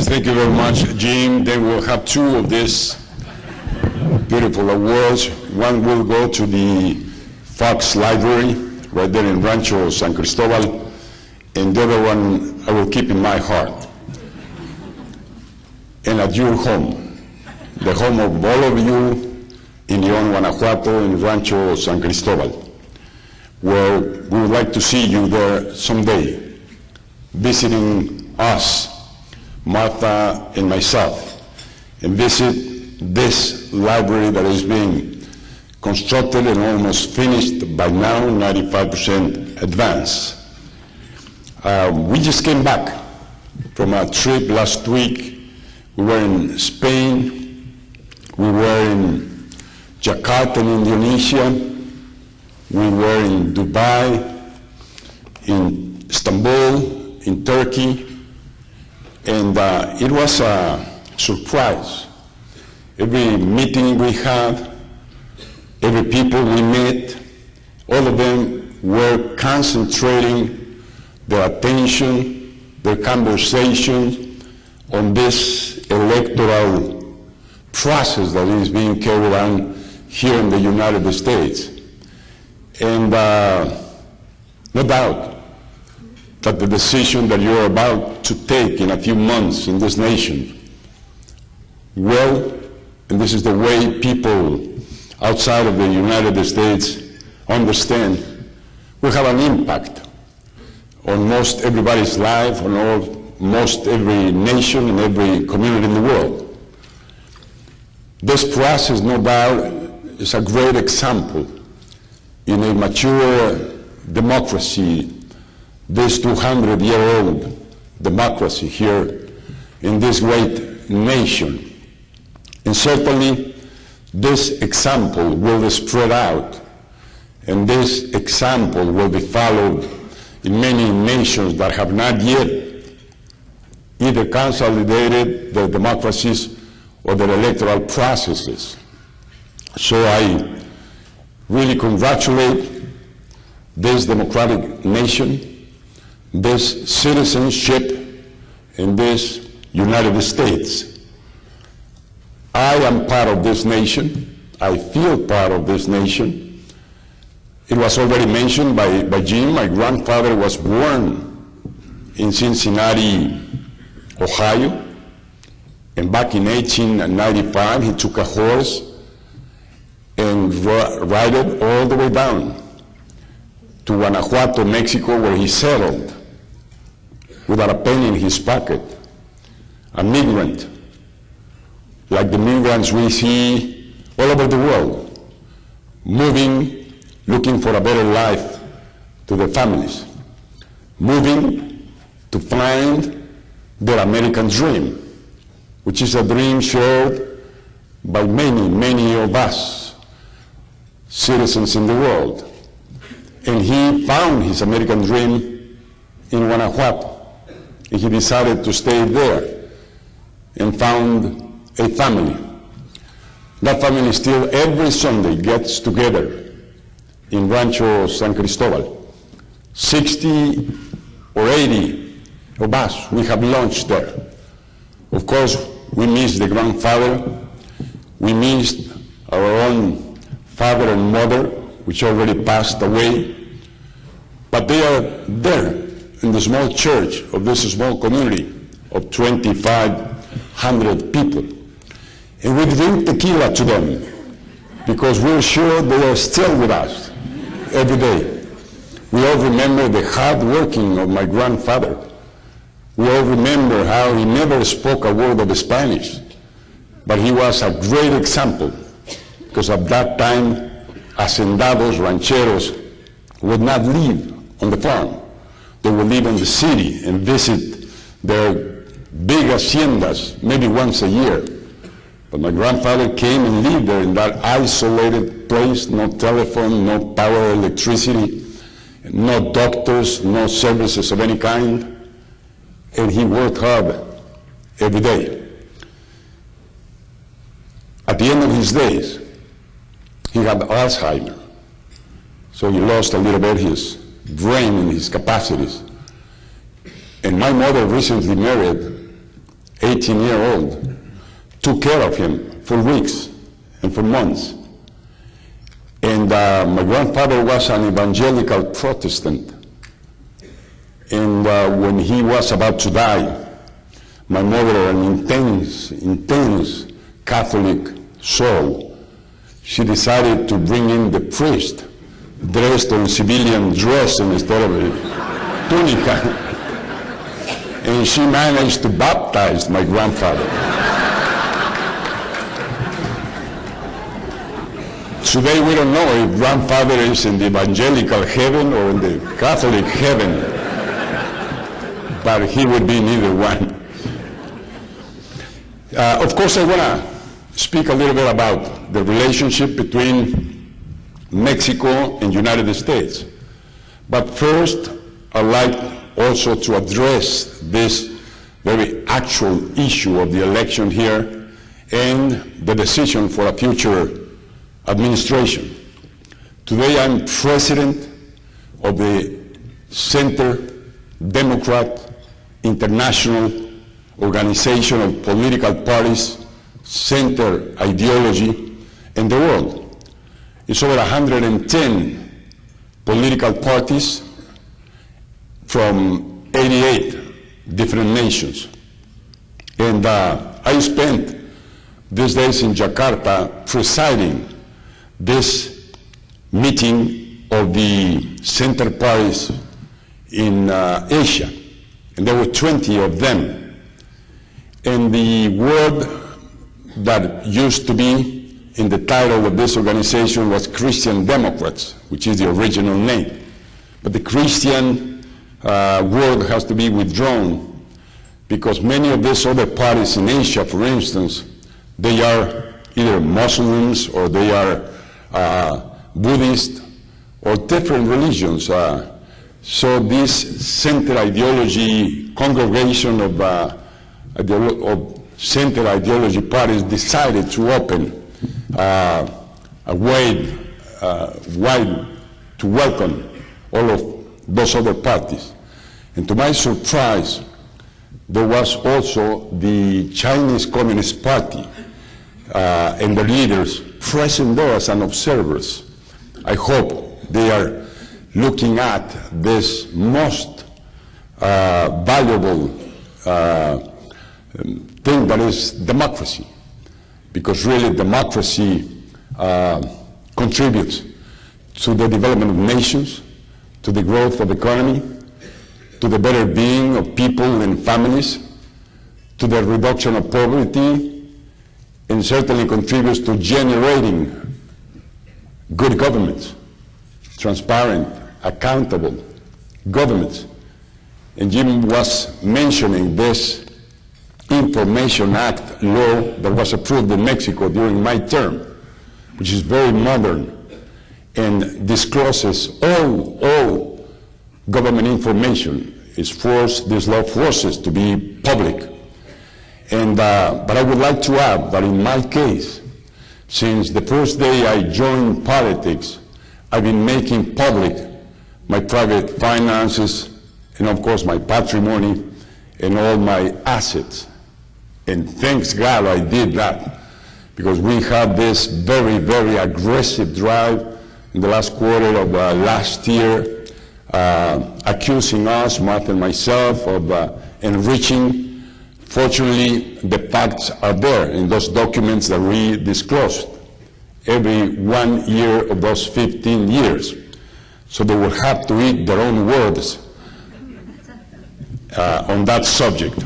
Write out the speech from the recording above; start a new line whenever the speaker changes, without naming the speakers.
Thank you very much, Jim. Then we'll have two of these beautiful awards. One will go to the Fox Library, right there in Rancho San Cristobal, and the other one I will keep in my heart. And at your home, the home of all of you in León, Guanajuato, in Rancho San Cristobal, where we would like to see you there someday, visiting us, Martha and myself, and visit this library that is being constructed and almost finished by now, 95% advanced. We just came back from a trip last week. We were in Spain, we were in Jakarta in Indonesia, we were in Dubai, in Istanbul, in Turkey, and it was a surprise. Every meeting we had, every people we met, all of them were concentrating their attention, their conversation on this electoral process that is being carried on here in the United States. And no doubt that the decision that you're about to take in a few months in this nation will, and this is the way people outside of the United States understand, will have an impact on most everybody's life, on most every nation and every community in the world. This process, no doubt, is a great example in a mature democracy, this 200-year-old democracy here in this great nation. And certainly, this example will spread out, and this example will be followed in many nations that have not yet either consolidated their democracies or their electoral processes. So I really congratulate this democratic nation, this citizenship in this United States. I am part of this nation. I feel part of this nation. It was already mentioned by Jim. My grandfather was born in Cincinnati, Ohio, and back in 1895 he took a horse and rode it all the way down to Guanajuato, Mexico, where he settled without a penny in his pocket, a migrant, like the migrants we see all over the world, moving, looking for a better life to their families, moving to find their American dream, which is a dream shared by many, many of us, citizens in the world. And he found his American dream in Guanajuato. And he decided to stay there and found a family. That family still every Sunday gets together in Rancho San Cristobal. 60 or 80 of us, we have lunch there. Of course, we miss the grandfather. We missed our own father and mother, which already passed away. But they are there in the small church of this small community of 2,500 people. And we drink tequila to them because we're sure they are still with us every day. We all remember the hard working of my grandfather. We all remember how he never spoke a word of Spanish, but he was a great example because at that time, hacendados, rancheros would not live on the farm. They would live in the city and visit their big haciendas maybe once a year. But my grandfather came and lived there in that isolated place, no telephone, no power, electricity, no doctors, no services of any kind, and he worked hard every day. At the end of his days, he had Alzheimer's, so he lost a little bit his brain and his capacities. And my mother recently married 18-year-old, took care of him for weeks and for months. And my grandfather was an evangelical Protestant. And when he was about to die, my mother, an intense Catholic soul, she decided to bring in the priest, dressed in civilian dress instead of a tunica. And she managed to baptize my grandfather. Today we don't know if grandfather is in the evangelical heaven or in the Catholic heaven, but he would be neither one. Of course, I want to speak a little bit about the relationship between Mexico and United States. But first, I'd like also to address this very actual issue of the election here and the decision for a future administration. Today, I'm president of the Center Democrat International Organization of Political Parties, Center Ideology in the world. It's over 110 political parties from 88 different nations. And I spent these days in Jakarta presiding this meeting of the center parties in Asia. And there were 20 of them. And the word that used to be in the title of this organization was Christian Democrats, which is the original name. But the Christian word has to be withdrawn because many of these other parties in Asia, for instance, they are either Muslims or they are Buddhist or different religions. So this center ideology congregation of center ideology parties decided to open a way to welcome all of those other parties. And to my surprise, there was also the Chinese Communist Party and their leaders present there as an observers. I hope they are looking at this most valuable thing that is democracy, because really democracy contributes to the development of nations, to the growth of the economy, to the better being of people and families, to the reduction of poverty, and certainly contributes to generating good governments, transparent, accountable governments. And Jim was mentioning this Information Act law that was approved in Mexico during my term, which is very modern and discloses all government information. This law forces to be public. And, but I would like to add that in my case, since the first day I joined politics, I've been making public my private finances and of course my patrimony and all my assets. And thanks God I did that, because we had this very, very aggressive drive in the last quarter of last year, accusing us, Martha and myself, of enriching. Fortunately, the facts are there in those documents that we disclosed every 1 year of those 15 years. So they will have to eat their own words on that subject.